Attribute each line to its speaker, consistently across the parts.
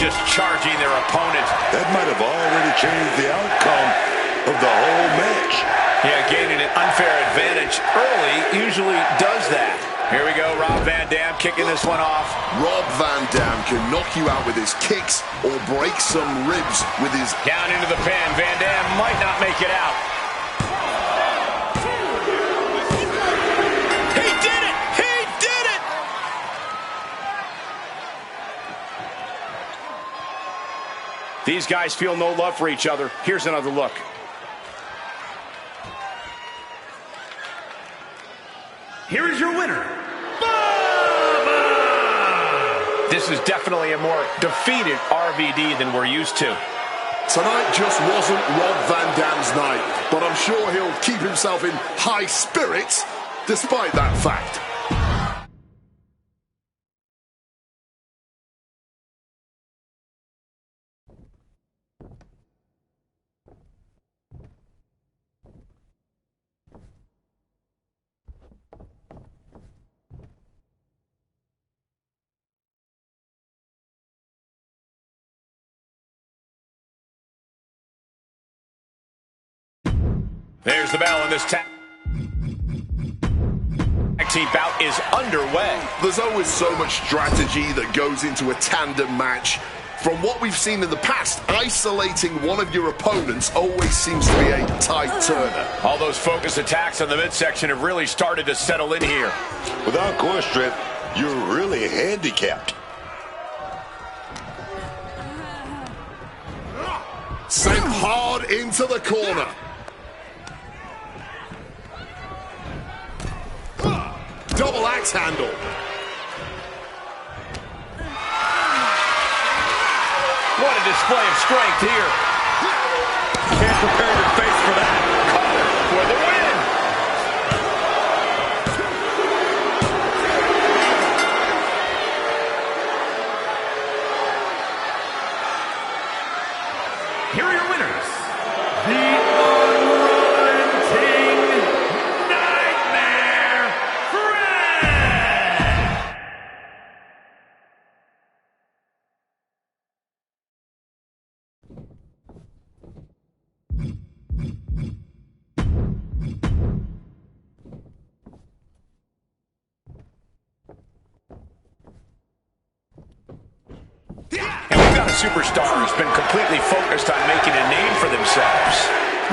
Speaker 1: just charging their opponent.
Speaker 2: That might have already changed the outcome of the whole match.
Speaker 1: Yeah, gaining an unfair advantage early usually does that. Here we go, Rob Van Dam kicking this one off.
Speaker 3: Rob Van Dam can knock you out with his kicks or break some ribs with his...
Speaker 1: Down into the pen. Van Dam might not make it out. He did it! He did it! These guys feel no love for each other. Here's another look.
Speaker 4: Here is your winner,
Speaker 1: This is definitely a more defeated RVD than we're used to.
Speaker 3: Tonight just wasn't Rob Van Dam's night, but I'm sure he'll keep himself in high spirits despite that fact.
Speaker 1: There's the bell, and this tag team bout is underway.
Speaker 3: There's always so much strategy that goes into a tandem match. From what we've seen in the past, isolating one of your opponents always seems to be a tide turner.
Speaker 1: All those focus attacks on the midsection have really started to settle in here.
Speaker 2: Without question, you're really handicapped.
Speaker 3: Sent hard into the corner. Double axe handle.
Speaker 1: What a display of strength here. Can't prepare your face for that. Cover for the win.
Speaker 4: here are your winners, the Unrelenting Nightmare Fred.
Speaker 1: And we've got a superstar who's been completely focused on making a name for themselves.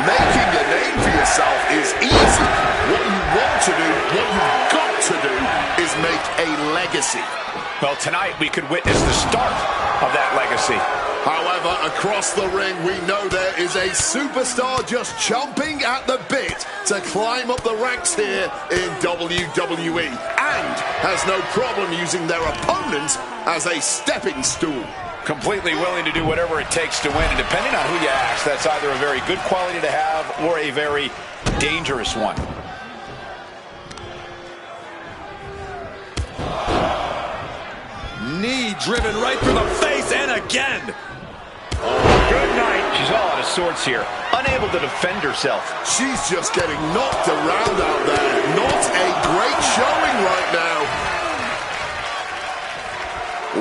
Speaker 3: Making a name for yourself is easy. What you want to do, what you've got to do, is make a legacy.
Speaker 1: Well, tonight we could witness the start of that legacy.
Speaker 3: However, across the ring, we know there is a superstar just chomping at the bit to climb up the ranks here in WWE, and has no problem using their opponent as a stepping stool.
Speaker 1: Completely willing to do whatever it takes to win, and depending on who you ask, that's either a very good quality to have or a very dangerous one.
Speaker 5: Knee driven right through the face, and again.
Speaker 1: Good night. She's all out of sorts here, unable to defend herself.
Speaker 3: She's just getting knocked around out there. Not a great showing right now.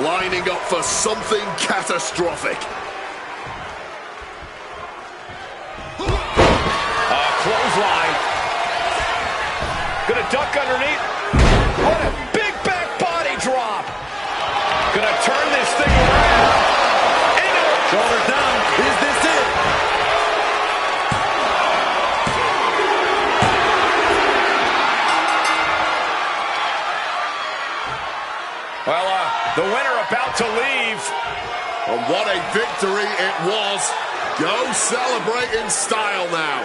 Speaker 3: Lining up for something catastrophic.
Speaker 1: Clothesline. Gonna duck underneath. What a big back body drop. Gonna turn this thing around.
Speaker 5: Shoulders down. Is this it?
Speaker 1: Well, the winner about to leave.
Speaker 3: And what a victory it was. Go celebrate in style now.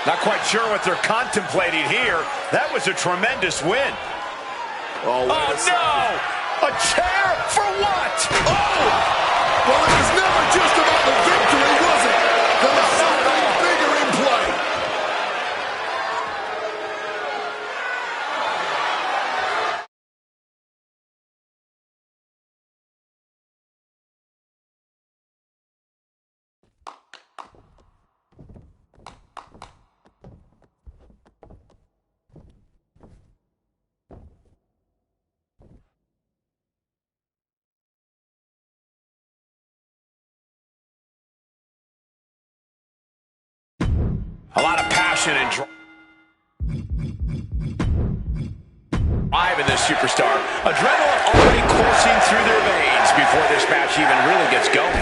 Speaker 1: Not quite sure what they're contemplating here. That was a tremendous win.
Speaker 3: Oh,
Speaker 1: no! A chair for what?
Speaker 3: Oh! Well, it was never just about the victory, was it? There was something bigger in play.
Speaker 1: A lot of passion and drive in this superstar. Adrenaline already coursing through their veins before this match even really gets going.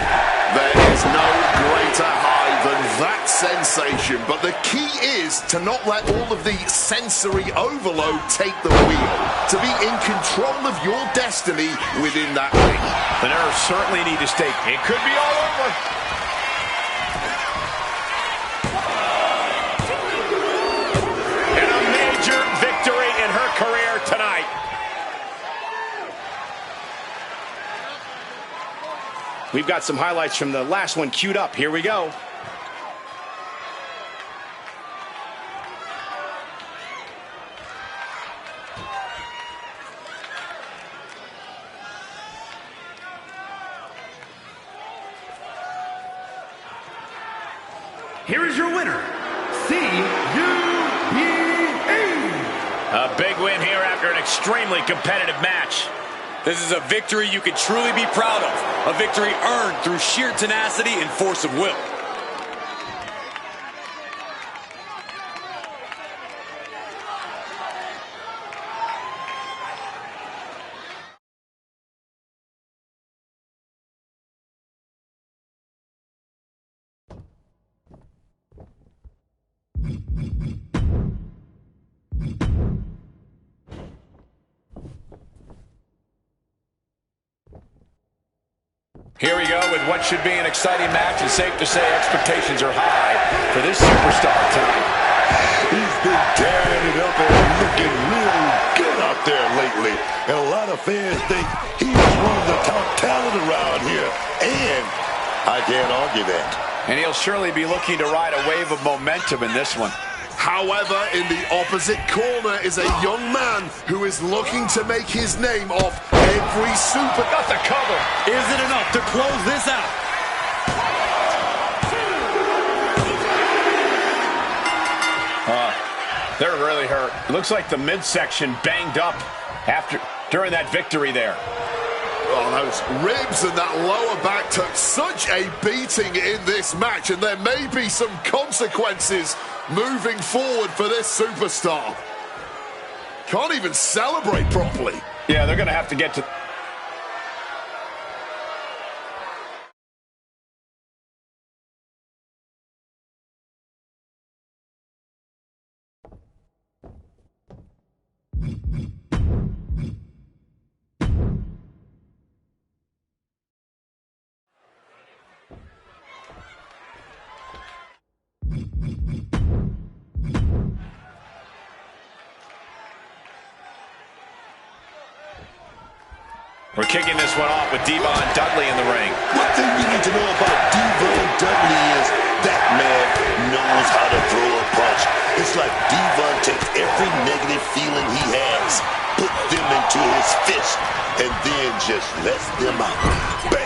Speaker 3: There is no greater high than that sensation, but the key is to not let all of the sensory overload take the wheel, to be in control of your destiny within that ring.
Speaker 1: The nerves certainly need to stay. It could be all over. And a major victory in her career tonight. We've got some highlights from the last one queued up. Here we go.
Speaker 4: Here is your winner, C-U-B-E.
Speaker 1: A big win here after an extremely competitive match.
Speaker 5: This is a victory you can truly be proud of. A victory earned through sheer tenacity and force of will.
Speaker 1: Here we go with what should be an exciting match. It's safe to say expectations are high for this superstar tonight.
Speaker 2: He's been tearing it up and looking real good out there lately. And a lot of fans think he's one of the top talent around here. And I can't argue that.
Speaker 1: And he'll surely be looking to ride a wave of momentum in this one.
Speaker 3: However, in the opposite corner is a young man who is looking to make his name off every super...
Speaker 1: Got the cover.
Speaker 5: Is it enough to close this out?
Speaker 1: They're really hurt. It looks like the midsection banged up during that victory there.
Speaker 3: Oh, those ribs and that lower back took such a beating in this match, and there may be some consequences moving forward for this superstar. Can't even celebrate properly.
Speaker 1: Yeah, they're going to have to get to... We're kicking this one off with Devon Dudley in the ring.
Speaker 2: One thing you need to know about Devon Dudley is that man knows how to throw a punch. It's like Devon takes every negative feeling he has, puts them into his fist, and then just lets them out. Bam!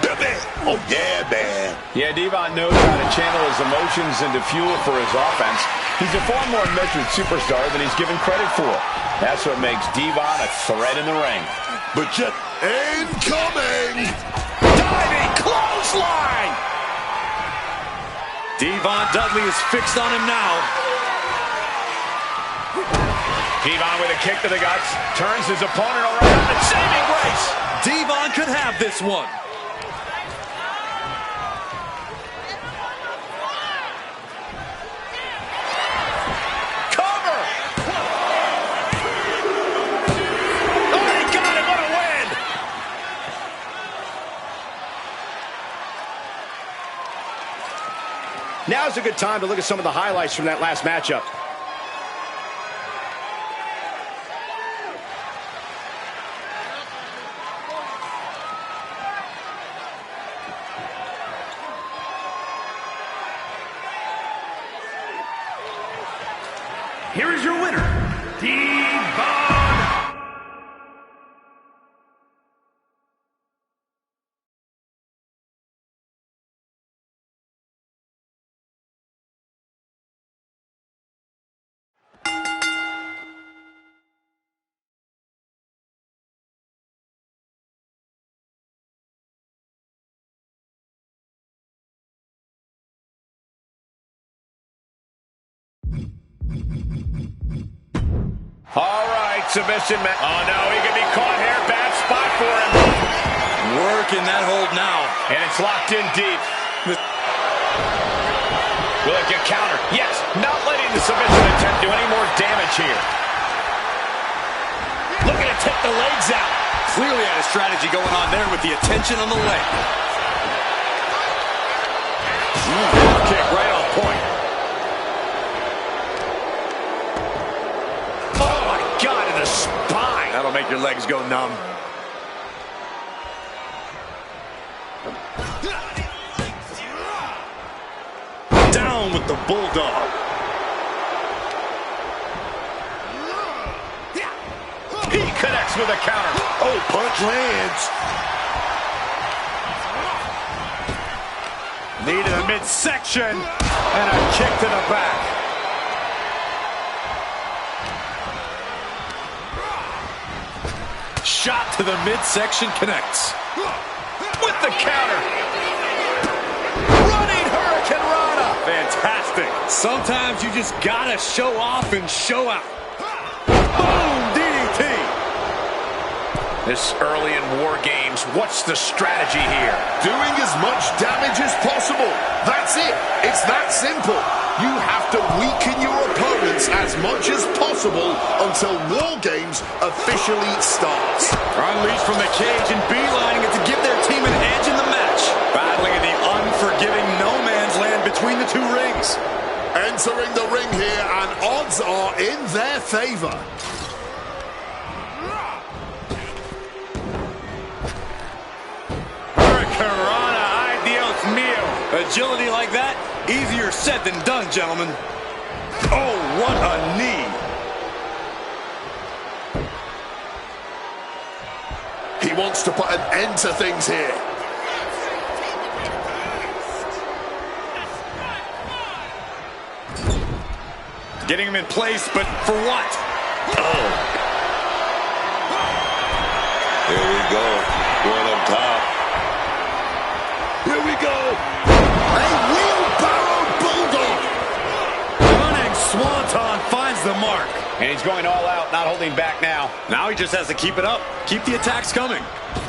Speaker 2: Bam! Bam! Oh, yeah, man.
Speaker 1: Yeah, Devon knows how to channel his emotions into fuel for his offense. He's a far more measured superstar than he's given credit for. That's what makes Devon a threat in the ring.
Speaker 2: But just
Speaker 3: incoming!
Speaker 1: Diving clothesline!
Speaker 5: Devon Dudley is fixed on him now.
Speaker 1: Devon with a kick to the guts, turns his opponent around and saving grace.
Speaker 5: Devon could have this one.
Speaker 1: Now's a good time to look at some of the highlights from that last matchup.
Speaker 4: Here is your winner, Devon
Speaker 1: All right, submission match. Oh, no, he can be caught here. Bad spot for him.
Speaker 5: Working that hold now.
Speaker 1: And it's locked in deep. Will it get countered? Yes, not letting the submission attempt do any more damage here. Looking to tip the legs out.
Speaker 5: Clearly had a strategy going on there with the attention on the leg.
Speaker 1: Kick right on point. Oh, my God, in the spine.
Speaker 5: That'll make your legs go numb.
Speaker 2: Down with the bulldog.
Speaker 1: He connects with a counter.
Speaker 2: Oh, punch lands.
Speaker 5: Knee to the midsection, and a kick to the back. Shot to the midsection connects.
Speaker 1: With the counter. Running Hurricane Rana.
Speaker 5: Fantastic. Sometimes you just gotta show off and show out. Boom, DDT.
Speaker 1: This early in War Games, what's the strategy here?
Speaker 3: Doing as much damage as possible. That's it. It's that simple. You have to weaken your opponents as much as possible until War Games officially starts.
Speaker 5: Unleashed from the cage and beelining it to give their team an edge in the match. Battling in the unforgiving no man's land between the two rings.
Speaker 3: Entering the ring here, and odds are in their favor.
Speaker 5: Hurricanrana, ay Dios mío. Agility like that, easier said than done, gentlemen. Oh, what a knee.
Speaker 3: He wants to put an end to things here.
Speaker 5: Getting him in place, but for what?
Speaker 2: Oh. Here we go. Going up top. Here we go.
Speaker 3: A wheelbarrow bulldog.
Speaker 5: Running Swanton finds the mark.
Speaker 1: And he's going all out, not holding back now.
Speaker 5: Now he just has to keep it up. Keep the attacks coming.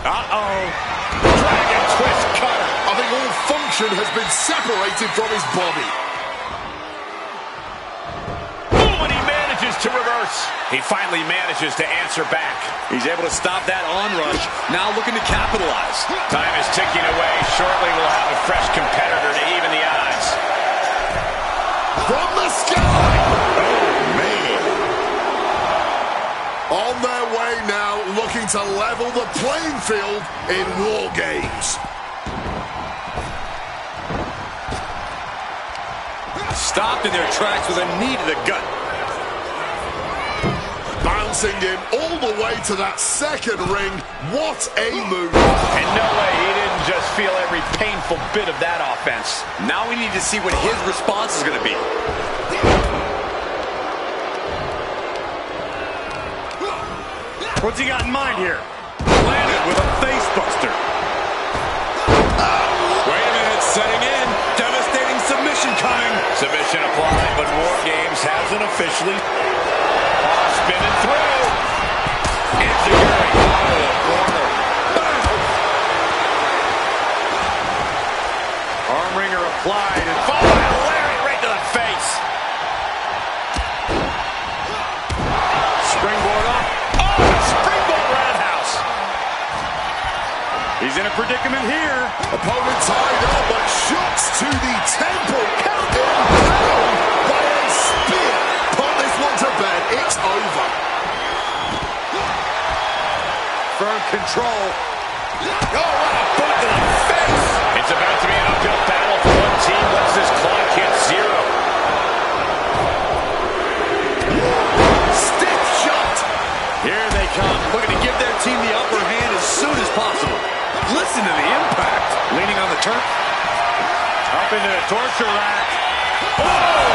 Speaker 1: Uh-oh. Dragon twist cutter.
Speaker 3: I think all function has been separated from his body.
Speaker 1: Boom, and he manages to reverse. He finally manages to answer back.
Speaker 5: He's able to stop that onrush. Now looking to capitalize.
Speaker 1: Time is ticking away. Shortly we'll have a fresh competitor to even the odds.
Speaker 3: From the sky. Oh, man. On their way now, looking to level the playing field in War Games.
Speaker 5: Stopped in their tracks with a knee to the gut.
Speaker 3: Bouncing him all the way to that second ring. What a move.
Speaker 1: And no way he didn't just feel every painful bit of that offense.
Speaker 5: Now we need to see what his response is going to be. What's he got in mind here? Landed with a face buster. Wait a minute, setting in. Devastating submission coming.
Speaker 1: Submission applied, but War Games hasn't officially. Spinning through. Enziguri out of the corner.
Speaker 5: Arm wringer applied and
Speaker 1: Followed by a lariat right to the face.
Speaker 5: springboard up.
Speaker 1: Oh, springboard roundhouse.
Speaker 5: He's in a predicament here.
Speaker 3: Opponent tied up, but shots to the temple. Count in. By a spear. Put this one to bed. It's over.
Speaker 5: Firm control.
Speaker 1: Oh, what a boot to the face. It's about to be an uphill battle for one team once this clock hits zero.
Speaker 3: Stiff shot.
Speaker 5: Here they come, looking to give their team the upper hand as soon as possible. Listen to the impact. Leaning on the turf. Up into the torture rack. Oh!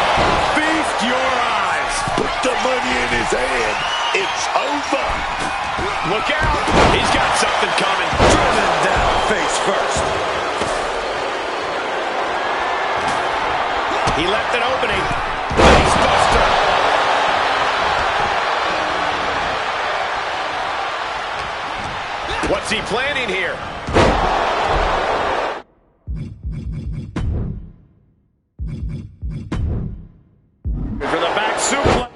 Speaker 5: Feast your eyes.
Speaker 2: Put the money in his hand. It's over.
Speaker 1: Look out. He's got something coming.
Speaker 5: Driven down face first.
Speaker 1: He left an opening. Face buster. What's he planning here? For the back suplex.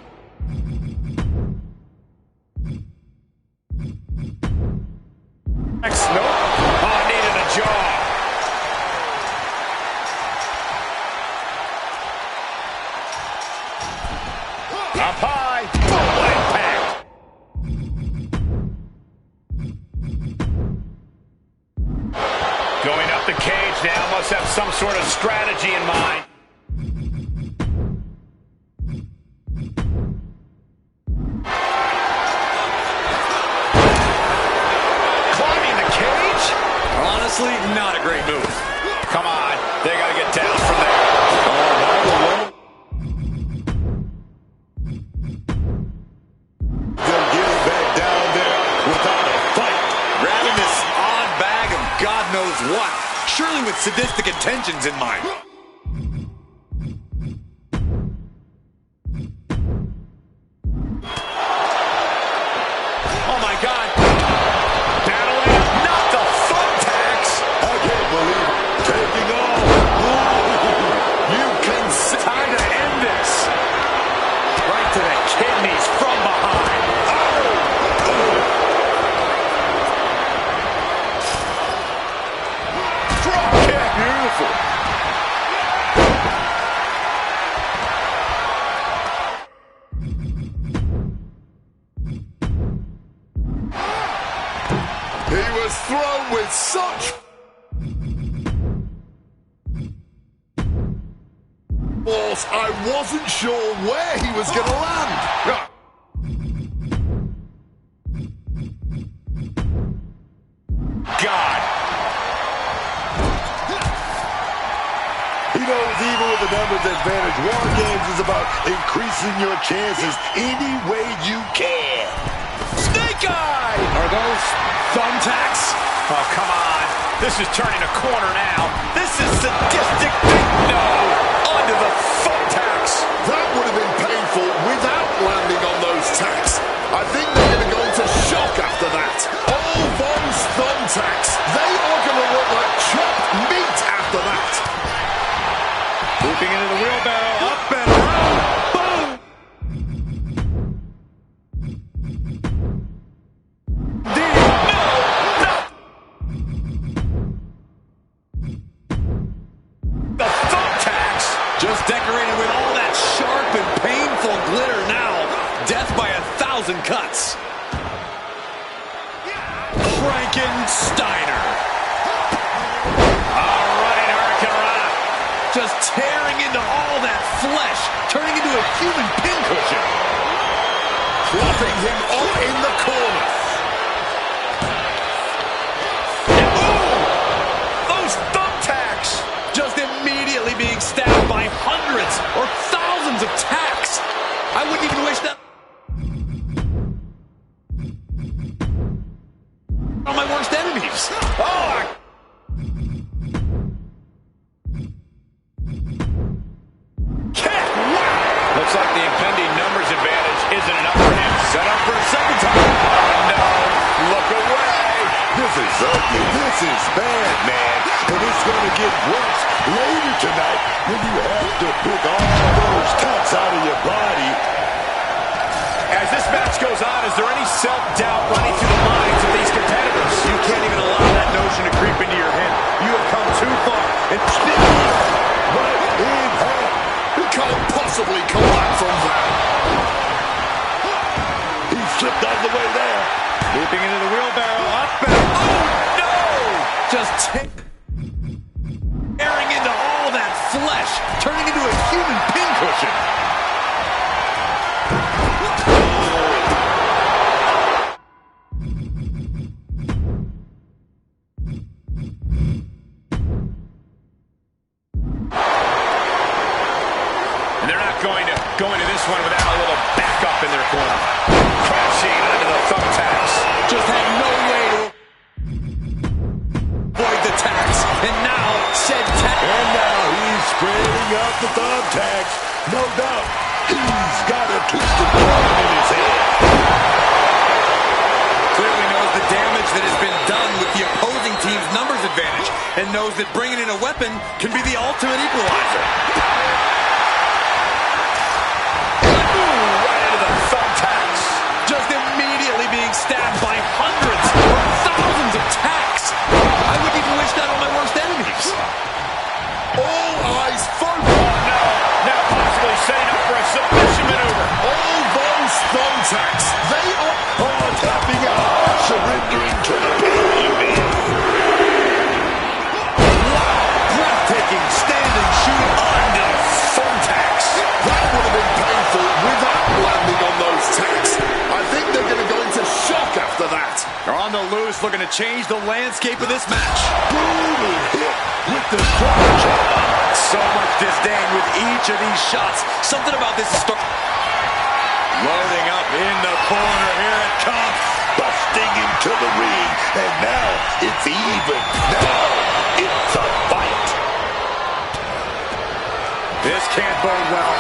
Speaker 1: Nope. Oh, needed a jaw. Up high. Oh, impact. Going up the cage now. Must have some sort of strategy in mind. Climbing the cage?
Speaker 5: Honestly, not a great move.
Speaker 1: Come on. They got to get down from there.
Speaker 2: They'll get it back down there without a fight.
Speaker 5: Grabbing this odd bag of God knows what. Surely with sadistic intentions in mind.
Speaker 1: Oh, my God. Battling. Not the thumbtacks.
Speaker 2: I can't believe it. Taking off.
Speaker 1: You can see. Time to end this. Right to the kidneys from behind. Drop kick. Beautiful.
Speaker 3: He was thrown with such force, I wasn't sure where he was going to land.
Speaker 1: God.
Speaker 2: He knows even with the numbers advantage, War Games is about increasing your chances any way you can.
Speaker 1: Snake eye. Are those thumbtacks? Oh, come on. This is turning a corner now. This is sadistic. No. Onto the thumbtacks.
Speaker 3: That would have been painful without landing on those tacks. I think they're going to go into shock after that. All those thumbtacks, they are going to look like chopped meat after that.
Speaker 5: Looping into the wheelbarrow. Up and around. Boom.
Speaker 1: The thumbtacks.
Speaker 5: Just decorated with all that sharp and painful glitter now. Death by 1,000 cuts. Frankensteiner.
Speaker 1: All right, Hurricane.
Speaker 5: Just tearing into all that flesh. Turning into a human pincushion.
Speaker 3: Plopping him up in the corner.
Speaker 1: Those thumbtacks.
Speaker 5: Just immediately being stabbed by hundreds or thousands of tacks. I wouldn't even wish that on my worst enemies.
Speaker 1: Oh, kick. Wow. Looks like the impending numbers advantage isn't enough for him. Set up for a second time. Oh, no. Look away.
Speaker 2: This is ugly. This is bad, man. And it's going to get worse later tonight when you have to pick all those cuts out of your body.
Speaker 1: As this match goes on, is there any self-doubt running through the minds of these competitors?
Speaker 5: You can't even allow that notion to creep into your head. You have come too far.
Speaker 2: And right in half.
Speaker 3: He can't possibly come back from that.
Speaker 2: He slipped out of the way there.
Speaker 5: Leaping into the wheelbarrow. Up and oh no! Just tearing into all that flesh. Turning into a human pincushion.
Speaker 1: Going to this one without a little backup in their corner. Crashing onto the thumbtacks.
Speaker 5: Just had no way to avoid the tacks. And now, said tacks.
Speaker 2: And now he's spreading out the thumbtacks. No doubt, he's got a twisted arm in his head.
Speaker 5: Clearly knows knows the damage that has been done with the opposing team's numbers advantage and knows that bringing in a weapon can be the ultimate equalizer.
Speaker 1: Right into the thumbtacks.
Speaker 5: Just immediately being stabbed by hundreds or thousands of tacks. I wouldn't even wish that on my worst enemies.
Speaker 3: All eyes focus.
Speaker 1: Oh, no. Now possibly setting up for a submission maneuver.
Speaker 3: All those thumbtacks, they are
Speaker 2: Tapping out, surrendering to the pain.
Speaker 5: Wow, breathtaking standing shooting
Speaker 1: Onto the thumbtacks.
Speaker 3: That would have been painful without landing on those tacks. I think they're going to go into shock after that.
Speaker 5: They're on the loose, looking to change the landscape of this match.
Speaker 2: Brutal hit with the crunch.
Speaker 5: So much disdain with each of these shots. Something about this is loading up in the corner. Here it comes.
Speaker 2: Busting into the ring. And now it's even. Now it's a fight.
Speaker 5: This can't bode well.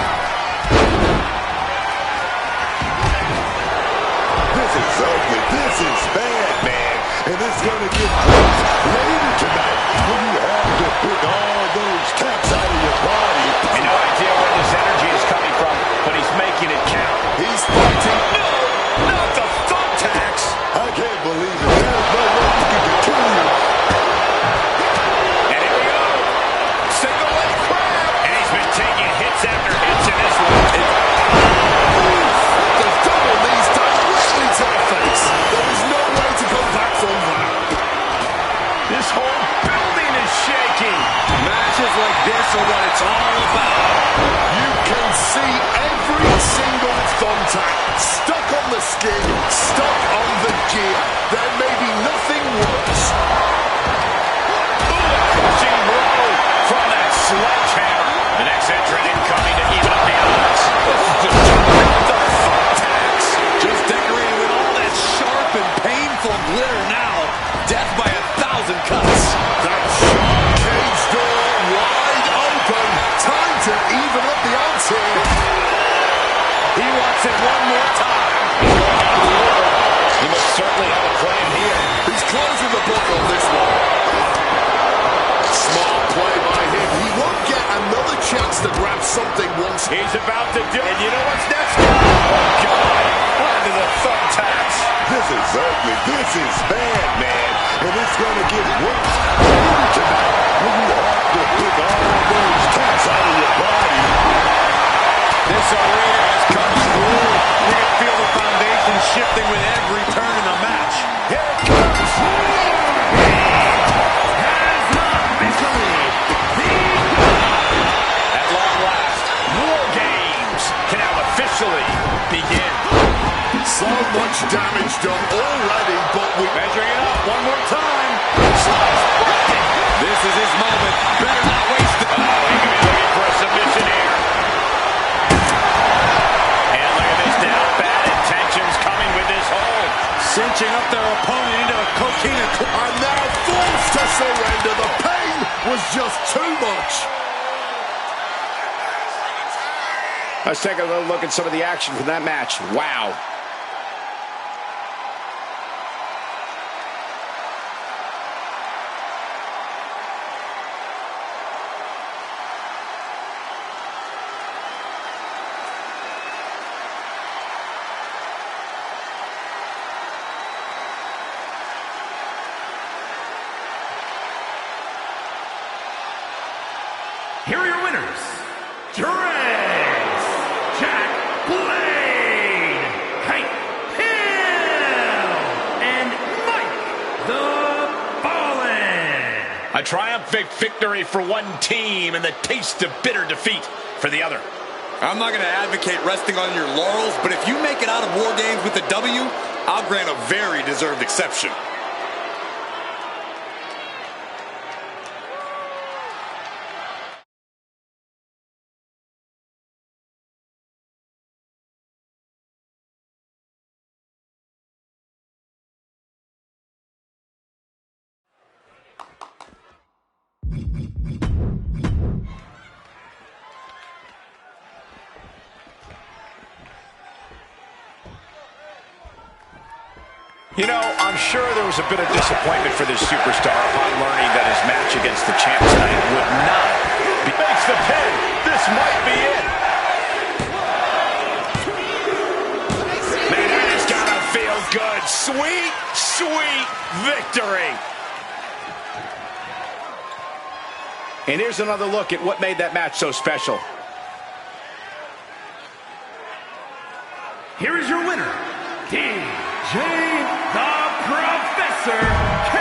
Speaker 2: This is ugly. This is bad, man. And it's going to get worse later tonight when you have to pick all those tacks out of your body.
Speaker 1: No idea where this energy is coming from, but he's making it count.
Speaker 3: He's fighting.
Speaker 1: No, not the thumbtacks.
Speaker 2: I can't believe it. There's no way you can continue.
Speaker 1: And here we go. Single leg crab. And he's been taking hits after hits in this one.
Speaker 3: The double knees directly to the face. There is no way to come back from that.
Speaker 1: This whole building is shaking.
Speaker 5: Matches like this are what it's all about.
Speaker 3: You can see every single thumbtack stuck on the skin, stuck on the gear. There may be nothing worse.
Speaker 1: Crushing blow from that sledgehammer. The next entrant incoming to even up the odds. This is just the thumbtacks.
Speaker 5: Just decorated with all that sharp and painful glitter now. Death by 1,000 cuts.
Speaker 3: That sharp cage door wide open. Time to even up the odds here.
Speaker 5: He wants it one more time.
Speaker 1: He must certainly have a plan here.
Speaker 3: He's closing the book on this one. Smart play by him. He won't get another chance to grab something once.
Speaker 1: He's about to do it. And you know what's next? Oh, God. Onto the thumbtacks.
Speaker 2: This is ugly. This is bad, man. And it's going to get worse later tonight when you have to pick all those tacks out of your body.
Speaker 5: This arena has come through. You can feel the foundation shifting with every turn in the match.
Speaker 1: Here it comes. At long last, War Games can now officially begin.
Speaker 3: So much damage done already, but we
Speaker 5: Measuring it up one more time. This is his moment. Better not waste it.
Speaker 1: Oh, he could be looking for a submission here. And look at this now. Bad intentions coming with this hold.
Speaker 5: Cinching up their opponent into a coquina.
Speaker 3: are now forced to surrender. The pain was just too much.
Speaker 1: Let's take a little look at some of the action from that match. Wow.
Speaker 4: Here are your winners, Dregs, Jack Blade, Hank Hill, and Mike the Ballin.
Speaker 1: A triumphant victory for one team and the taste of bitter defeat for the other.
Speaker 5: I'm not going to advocate resting on your laurels, but if you make it out of War Games with the W, I'll grant a very deserved exception.
Speaker 1: You know, I'm sure there was a bit of disappointment for this superstar upon learning that his match against the champ tonight would not be... Makes the pin. This might be it. Man, that has gotta feel good. Sweet, sweet victory. And here's another look at what made that match so special.
Speaker 4: Here is your winner, DJ the Professor K.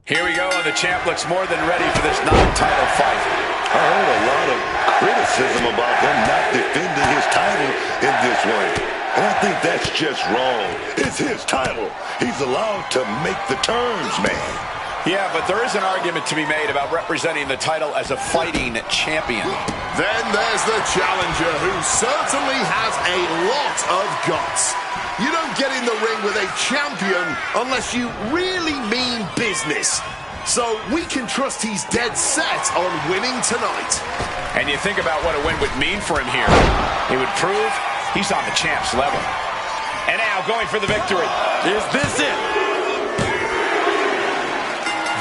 Speaker 1: Here we go, and the champ looks more than ready for this non-title fight.
Speaker 2: I heard a lot of criticism about him not defending his title in this way. And I think that's just wrong. It's his title. He's allowed to make the terms, man.
Speaker 1: Yeah, but there is an argument to be made about representing the title as a fighting champion.
Speaker 3: Then there's the challenger, who certainly has a lot of guts. You don't get in the ring with a champion unless you really mean business. So we can trust he's dead set on winning tonight.
Speaker 1: And you think about what a win would mean for him here. It would prove he's on the champ's level. And now going for the victory.
Speaker 5: Is this it?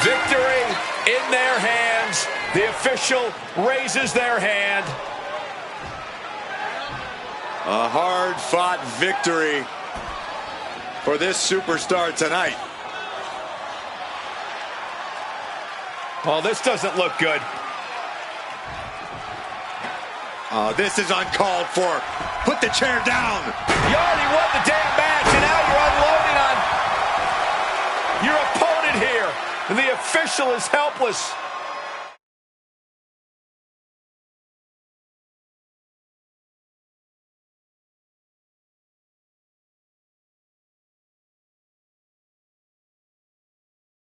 Speaker 1: Victory in their hands. The official raises their hand.
Speaker 5: A hard-fought victory for this superstar tonight.
Speaker 1: Well, this doesn't look good.
Speaker 5: This is uncalled for. Put the chair down.
Speaker 1: You already won the damn match, and now you're unloading on your opponent here. And the official is helpless.